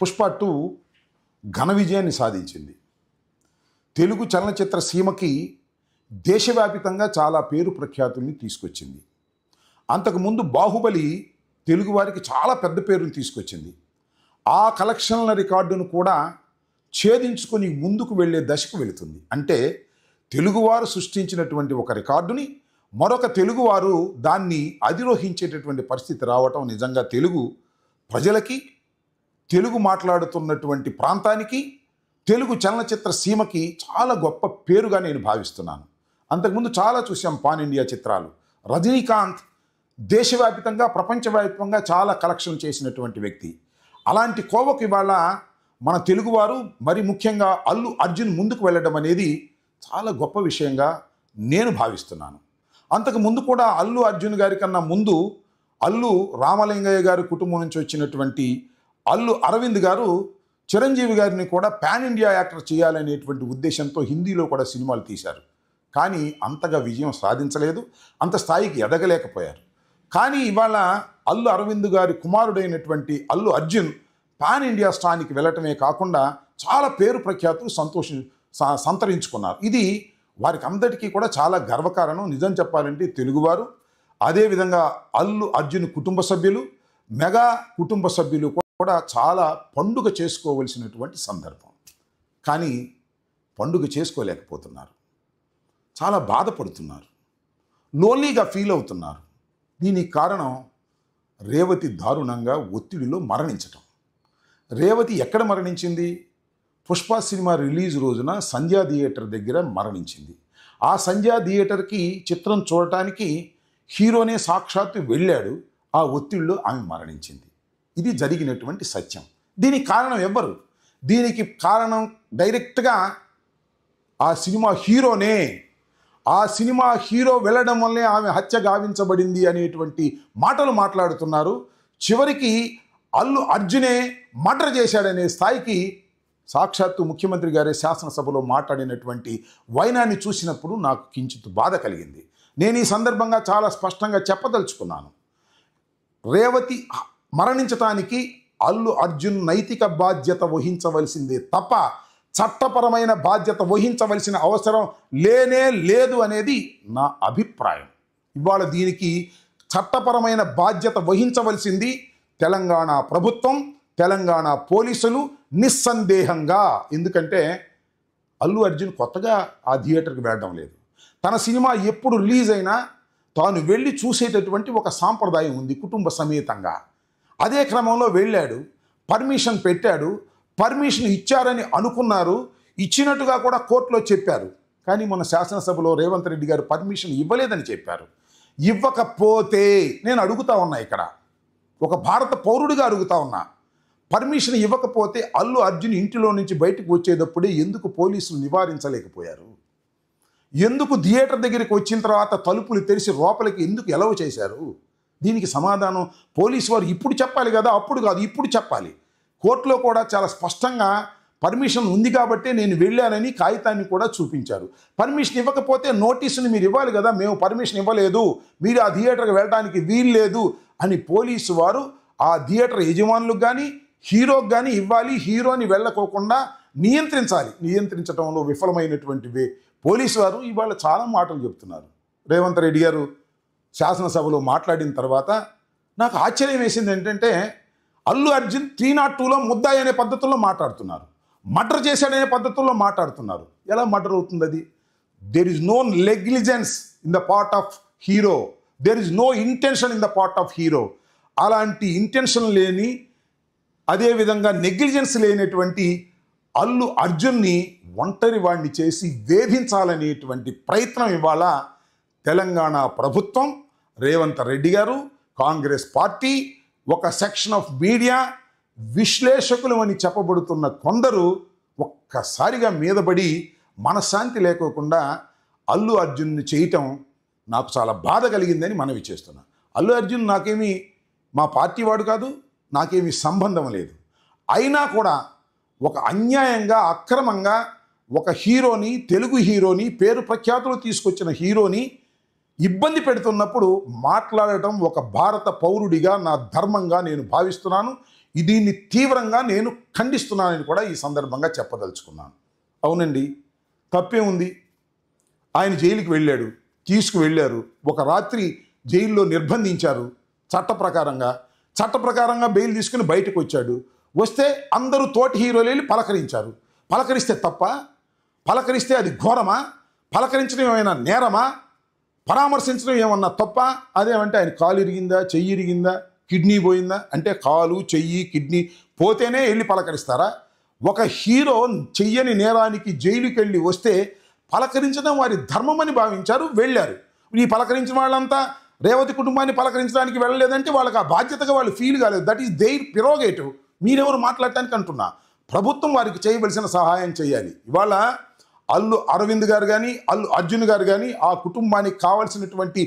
పుష్ప 2 ఘన విజయాన్ని సాధించింది. తెలుగు చలనచిత్ర సీమకి దేశవ్యాపితంగా చాలా పేరు ప్రఖ్యాతుల్ని తీసుకొచ్చింది. అంతకుముందు బాహుబలి తెలుగువారికి చాలా పెద్ద పేరుని తీసుకొచ్చింది. ఆ కలెక్షన్ల రికార్డును కూడా ఛేదించుకొని ముందుకు వెళ్ళే దశకు వెళుతుంది. అంటే తెలుగువారు సృష్టించినటువంటి ఒక రికార్డుని మరొక తెలుగువారు దాన్ని అధిరోహించేటటువంటి పరిస్థితి రావటం నిజంగా తెలుగు ప్రజలకి, తెలుగు మాట్లాడుతున్నటువంటి ప్రాంతానికి, తెలుగు చలనచిత్ర సీమకి చాలా గొప్ప పేరుగా నేను భావిస్తున్నాను. అంతకుముందు చాలా చూసాం పాన్ ఇండియా చిత్రాలు. రజనీకాంత్ దేశవ్యాప్తంగా ప్రపంచవ్యాప్తంగా చాలా కలెక్షన్ చేసినటువంటి వ్యక్తి. అలాంటి కోవకు ఇవాళ మన తెలుగువారు, మరి ముఖ్యంగా అల్లు అర్జున్ ముందుకు వెళ్ళడం అనేది చాలా గొప్ప విషయంగా నేను భావిస్తున్నాను. అంతకు ముందు కూడా అల్లు అర్జున్ గారి కన్నా ముందు అల్లు రామలింగయ్య గారి కుటుంబం నుంచి వచ్చినటువంటి అల్లు అరవింద్ గారు చిరంజీవి గారిని కూడా పాన్ ఇండియా యాక్టర్ చేయాలనేటువంటి ఉద్దేశంతో హిందీలో కూడా సినిమాలు తీశారు. కానీ అంతగా విజయం సాధించలేదు, అంత స్థాయికి ఎదగలేకపోయారు. కానీ ఇవాళ అల్లు అరవింద్ గారి కుమారుడైనటువంటి అల్లు అర్జున్ పాన్ ఇండియా స్థాయికి వెళ్ళటమే కాకుండా చాలా పేరు ప్రఖ్యాతులు సంతరించుకున్నారు. ఇది వారికి అందరికీ కూడా చాలా గర్వకారణం. నిజం చెప్పాలంటే తెలుగువారు, అదేవిధంగా అల్లు అర్జున్ కుటుంబ సభ్యులు, మెగా కుటుంబ సభ్యులు కూడా చాలా పండుగ చేసుకోవలసినటువంటి సందర్భం. కానీ పండుగ చేసుకోలేకపోతున్నారు, చాలా బాధపడుతున్నారు, లోన్లీగా ఫీల్ అవుతున్నారు. దీనికి కారణం రేవతి దారుణంగా ఒత్తిడిలో మరణించటం. రేవతి ఎక్కడ మరణించింది? పుష్ప సినిమా రిలీజ్ రోజున సంధ్యా థియేటర్ దగ్గర మరణించింది. ఆ సంధ్యా థియేటర్కి చిత్రం చూడటానికి హీరోనే సాక్షాత్తు వెళ్ళాడు. ఆ ఒత్తిడిలో ఆమె మరణించింది. ఇది జరిగినటువంటి సత్యం. దీనికి కారణం ఎవ్వరు? దీనికి కారణం డైరెక్ట్గా ఆ సినిమా హీరోనే. ఆ సినిమా హీరో వెళ్ళడం వల్లే ఆమె హత్య గావించబడింది అనేటువంటి మాటలు మాట్లాడుతున్నారు. చివరికి అల్లు అర్జునే మర్డర్ చేశాడనే స్థాయికి సాక్షాత్తు ముఖ్యమంత్రి గారి శాసనసభలో మాట్లాడినటువంటి వైనాన్ని చూసినప్పుడు నాకు కించిత్ బాధ కలిగింది. నేను ఈ సందర్భంగా చాలా స్పష్టంగా చెప్పదలుచుకున్నాను. రేవతి మరణించటానికి అల్లు అర్జున్ నైతిక బాధ్యత వహించవలసిందే తప్ప చట్టపరమైన బాధ్యత వహించవలసిన అవసరం లేనే లేదు అనేది నా అభిప్రాయం. ఇవాళ దీనికి చట్టపరమైన బాధ్యత వహించవలసింది తెలంగాణ ప్రభుత్వం, తెలంగాణ పోలీసులు నిస్సందేహంగా. ఎందుకంటే అల్లు అర్జున్ కొత్తగా ఆ థియేటర్కి వెళ్ళడం లేదు. తన సినిమా ఎప్పుడు రిలీజ్ అయినా తాను వెళ్ళి చూసేటటువంటి ఒక సాంప్రదాయం ఉంది కుటుంబ సమేతంగా. అదే క్రమంలో వెళ్ళాడు, పర్మిషన్ పెట్టాడు, పర్మిషన్ ఇచ్చారని అనుకున్నారు, ఇచ్చినట్టుగా కూడా కోర్టులో చెప్పారు. కానీ మన శాసనసభలో రేవంత్ రెడ్డి గారు పర్మిషన్ ఇవ్వలేదని చెప్పారు. ఇవ్వకపోతే నేను అడుగుతా ఉన్నా, ఇక్కడ ఒక భారత పౌరుడిగా అడుగుతా ఉన్నా, పర్మిషన్ ఇవ్వకపోతే అల్లు అర్జున్ ఇంటిలో నుంచి బయటకు వచ్చేటప్పుడే ఎందుకు పోలీసులు నివారించలేకపోయారు? ఎందుకు థియేటర్ దగ్గరికి వచ్చిన తర్వాత తలుపులు తెరిచి లోపలికి ఎందుకు ఎలవ్ చేశారు? దీనికి సమాధానం పోలీసు వారు ఇప్పుడు చెప్పాలి కదా, అప్పుడు కాదు, ఇప్పుడు చెప్పాలి. కోర్టులో కూడా చాలా స్పష్టంగా పర్మిషన్ ఉంది కాబట్టే నేను వెళ్ళానని కాగితాన్ని కూడా చూపించారు. పర్మిషన్ ఇవ్వకపోతే నోటీసుని మీరు ఇవ్వాలి కదా, మేము పర్మిషన్ ఇవ్వలేదు, మీరు ఆ థియేటర్కి వెళ్ళడానికి వీల్లేదు అని పోలీసు వారు ఆ థియేటర్ యజమానులకు కానీ హీరోకి కానీ ఇవ్వాలి. హీరోని వెళ్ళకోకుండా నియంత్రించాలి. నియంత్రించడంలో విఫలమైనటువంటి పోలీసు వారు ఇవాళ చాలా మాటలు చెప్తున్నారు. రేవంత్ రెడ్డి గారు శాసనసభలో మాట్లాడిన తర్వాత నాకు ఆశ్చర్యం వేసింది ఏంటంటే, అల్లు అర్జున్ 302లో ముద్దాయి అనే పద్ధతుల్లో మాట్లాడుతున్నారు, మర్డర్ చేశాడనే పద్ధతుల్లో మాట్లాడుతున్నారు. ఎలా మర్డర్ అవుతుంది అది? There is no negligence in the part of hero, there is no intention in the part of hero. అలాంటి ఇంటెన్షన్ లేని, అదేవిధంగా నెగ్లిజెన్స్ లేనటువంటి అల్లు అర్జున్ని ఒంటరి వాడిని చేసి వేధించాలనేటువంటి ప్రయత్నం ఇవాళ తెలంగాణ ప్రభుత్వం, రేవంత్ రెడ్డి గారు, కాంగ్రెస్ పార్టీ, ఒక సెక్షన్ ఆఫ్ మీడియా, విశ్లేషకులు అని చెప్పబడుతున్న కొందరు ఒక్కసారిగా మీదపడి మనశ్శాంతి లేకోకుండా అల్లు అర్జున్ని చేయటం నాకు చాలా బాధ కలిగిందని మనవి చేస్తున్నాను. అల్లు అర్జున్ నాకేమీ మా పార్టీ వాడు కాదు, నాకేమీ సంబంధం లేదు. అయినా కూడా ఒక అన్యాయంగా, అక్రమంగా ఒక హీరోని, తెలుగు హీరోని, పేరు ప్రఖ్యాతులు తీసుకొచ్చిన హీరోని ఇబ్బంది పెడుతున్నప్పుడు మాట్లాడటం ఒక భారత పౌరుడిగా నా ధర్మంగా నేను భావిస్తున్నాను. దీన్ని తీవ్రంగా నేను ఖండిస్తున్నానని కూడా ఈ సందర్భంగా చెప్పదలుచుకున్నాను. అవునండి, తప్పే ఉంది. ఆయన జైలుకి వెళ్ళాడు, తీసుకువెళ్ళారు, ఒక రాత్రి జైల్లో నిర్బంధించారు. చట్ట ప్రకారంగా బెయిల్ తీసుకుని బయటకు వచ్చాడు. వస్తే అందరూ తోటి హీరోలు వెళ్ళి పలకరించారు. పలకరిస్తే తప్ప? పలకరిస్తే అది ఘోరమా? పలకరించడం ఏమైనా నేరమా? పరామర్శించడం ఏమన్నా తప్ప? అదేమంటే ఆయన కాలు ఇరిగిందా, చెయ్యి ఇరిగిందా, కిడ్నీ పోయిందా అంటే కాలు, చెయ్యి, కిడ్నీ పోతేనే వెళ్ళి పలకరిస్తారా? ఒక హీరో చెయ్యని నేరానికి జైలుకి వెళ్ళి వస్తే పలకరించడం వారి ధర్మమని భావించారు, వెళ్ళారు. ఈ పలకరించిన వాళ్ళంతా రేవతి కుటుంబాన్ని పలకరించడానికి వెళ్ళలేదంటే వాళ్ళకి ఆ బాధ్యతగా వాళ్ళు ఫీల్ కాలేదు. That is their prerogative. మీరెవరు మాట్లాడటానికి అంటున్నా? ప్రభుత్వం వారికి చేయవలసిన సహాయం చేయాలి. ఇవాళ అల్లు అరవింద్ గారు కానీ, అల్లు అర్జున్ గారు కానీ ఆ కుటుంబానికి కావాల్సినటువంటి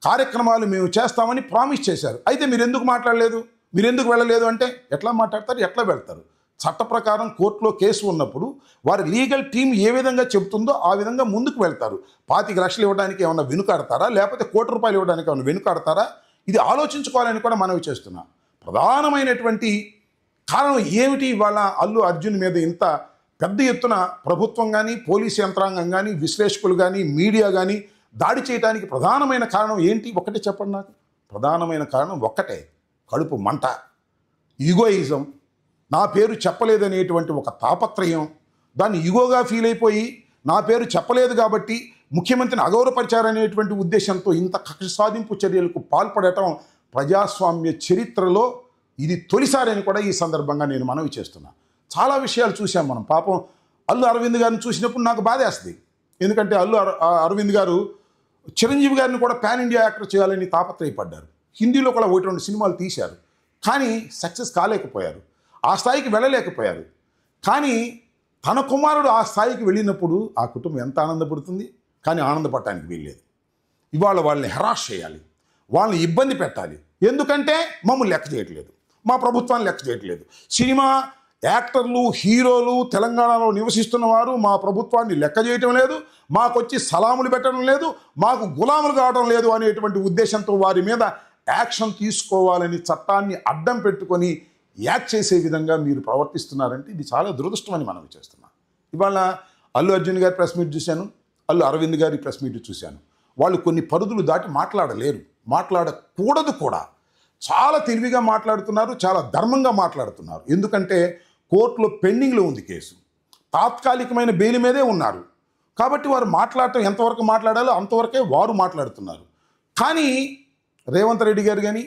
కార్యక్రమాలు మేము చేస్తామని ప్రామిస్ చేశారు. అయితే మీరు ఎందుకు మాట్లాడలేదు, మీరు ఎందుకు వెళ్ళలేదు అంటే ఎట్లా మాట్లాడతారు, ఎట్లా వెళ్తారు? చట్ట ప్రకారం కోర్టులో కేసు ఉన్నప్పుడు వారి లీగల్ టీం ఏ విధంగా చెబుతుందో ఆ విధంగా ముందుకు వెళ్తారు. 25 లక్షలు ఇవ్వడానికి ఏమన్నా వెనుకాడతారా, లేకపోతే ₹1 ఇవ్వడానికి ఏమన్నా వెనుకాడతారా? ఇది ఆలోచించుకోవాలని కూడా మనవి చేస్తున్నా. ప్రధానమైనటువంటి కారణం ఏమిటి ఇవాళ అల్లు అర్జున్ మీద ఇంత పెద్ద ఎత్తున ప్రభుత్వం కానీ, పోలీస్ యంత్రాంగం కానీ, విశ్లేషకులు కానీ, మీడియా కానీ దాడి చేయడానికి ప్రధానమైన కారణం ఏంటి? ఒకటే చెప్పండి నాకు. ప్రధానమైన కారణం ఒక్కటే, కడుపు మంట, ఈగోయిజం, నా పేరు చెప్పలేదనేటువంటి ఒక తాపత్రయం. దాన్ని ఈగోగా ఫీల్ అయిపోయి నా పేరు చెప్పలేదు కాబట్టి ముఖ్యమంత్రిని అగౌరవపరిచారనేటువంటి ఉద్దేశంతో ఇంత కక్ష సాధింపు చర్యలకు పాల్పడటం ప్రజాస్వామ్య చరిత్రలో ఇది తొలిసారి అని కూడా ఈ సందర్భంగా నేను మనవి చేస్తున్నా. చాలా విషయాలు చూసాం మనం. పాపం అల్లు అరవింద్ గారిని చూసినప్పుడు నాకు బాధేస్తుంది. ఎందుకంటే అరవింద్ గారు చిరంజీవి గారిని కూడా పాన్ ఇండియా యాక్టర్ చేయాలని తాపత్రయపడ్డారు. హిందీలో కూడా 1-2 సినిమాలు తీశారు, కానీ సక్సెస్ కాలేకపోయారు, ఆ స్థాయికి వెళ్ళలేకపోయారు. కానీ తన కుమారుడు ఆ స్థాయికి వెళ్ళినప్పుడు ఆ కుటుంబం ఎంత ఆనందపడుతుంది. కానీ ఆనందపడటానికి వీల్లేదు. ఇవాళ వాళ్ళని హెరాస్ చేయాలి, వాళ్ళని ఇబ్బంది పెట్టాలి. ఎందుకంటే మమ్మల్ని లెక్క చేయట్లేదు, మా ప్రభుత్వాన్ని లెక్క చేయట్లేదు. సినిమా యాక్టర్లు, హీరోలు తెలంగాణలో నివసిస్తున్న వారు మా ప్రభుత్వాన్ని లెక్క చేయటం లేదు, మాకొచ్చి సలాములు పెట్టడం లేదు, మాకు గులాములు కావడం లేదు అనేటువంటి ఉద్దేశంతో వారి మీద యాక్షన్ తీసుకోవాలని చట్టాన్ని అడ్డం పెట్టుకొని యాక్ట్ చేసే విధంగా మీరు ప్రవర్తిస్తున్నారంటే ఇది చాలా దురదృష్టం అని మనవి చేస్తున్నాను. ఇవాళ అల్లు అర్జున్ గారి ప్రెస్ మీట్ చూశాను, అల్లు అరవింద్ గారి ప్రెస్ మీట్ చూశాను. వాళ్ళు కొన్ని పరిధులు దాటి మాట్లాడలేరు, మాట్లాడకూడదు కూడా. చాలా తెలివిగా మాట్లాడుతున్నారు, చాలా ధర్మంగా మాట్లాడుతున్నారు. ఎందుకంటే కోర్టులో పెండింగ్లో ఉంది కేసు, తాత్కాలికమైన బెయిల్ మీదే ఉన్నారు. కాబట్టి వారు మాట్లాడటం ఎంతవరకు మాట్లాడాలో అంతవరకే వారు మాట్లాడుతున్నారు. కానీ రేవంత్ రెడ్డి గారు కానీ,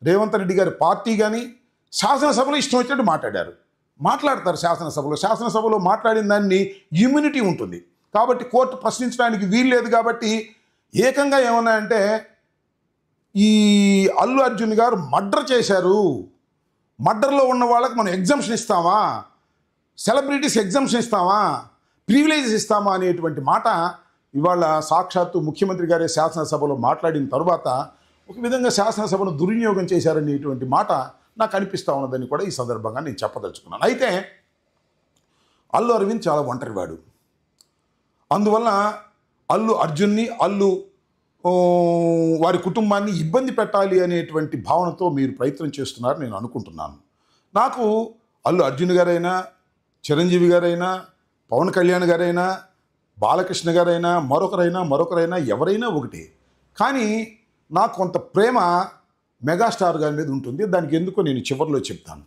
రేవంత్ రెడ్డి గారి పార్టీ కానీ శాసనసభలో ఇష్టం వచ్చినట్టు మాట్లాడతారు. శాసనసభలో మాట్లాడిన దాన్ని ఇమ్యూనిటీ ఉంటుంది కాబట్టి కోర్టు ప్రశ్నించడానికి వీల్లేదు. కాబట్టి ఏకంగా ఏమన్నాయంటే ఈ అల్లు అర్జున్ గారు మర్డర్ చేశారు, మర్డర్లో ఉన్న వాళ్ళకి మనం ఎగ్జంప్షన్ ఇస్తామా, సెలబ్రిటీస్ ఎగ్జంప్షన్ ఇస్తామా, ప్రివిలేజెస్ ఇస్తామా అనేటువంటి మాట ఇవాళ సాక్షాత్తు ముఖ్యమంత్రి గారే శాసనసభలో మాట్లాడిన తరువాత ఒక విధంగా శాసనసభను దుర్వినియోగం చేశారనేటువంటి మాట నాకు అనిపిస్తూ ఉన్నదని కూడా ఈ సందర్భంగా నేను చెప్పదలుచుకున్నాను. అయితే అల్లు అరవింద్ చాలా ఒంటరివాడు. అందువల్ల అల్లు అర్జున్ని, వారి కుటుంబాన్ని ఇబ్బంది పెట్టాలి అనేటువంటి భావనతో మీరు ప్రయత్నం చేస్తున్నారు నేను అనుకుంటున్నాను. నాకు అల్లు అర్జున్ గారైనా, చిరంజీవి గారైనా, పవన్ కళ్యాణ్ గారైనా, బాలకృష్ణ గారైనా, మరొకరైనా ఎవరైనా ఒకటే. కానీ నాకు కొంత ప్రేమ మెగాస్టార్ గారి మీద ఉంటుంది. దానికి ఎందుకో నేను చివరిలో చెప్తాను.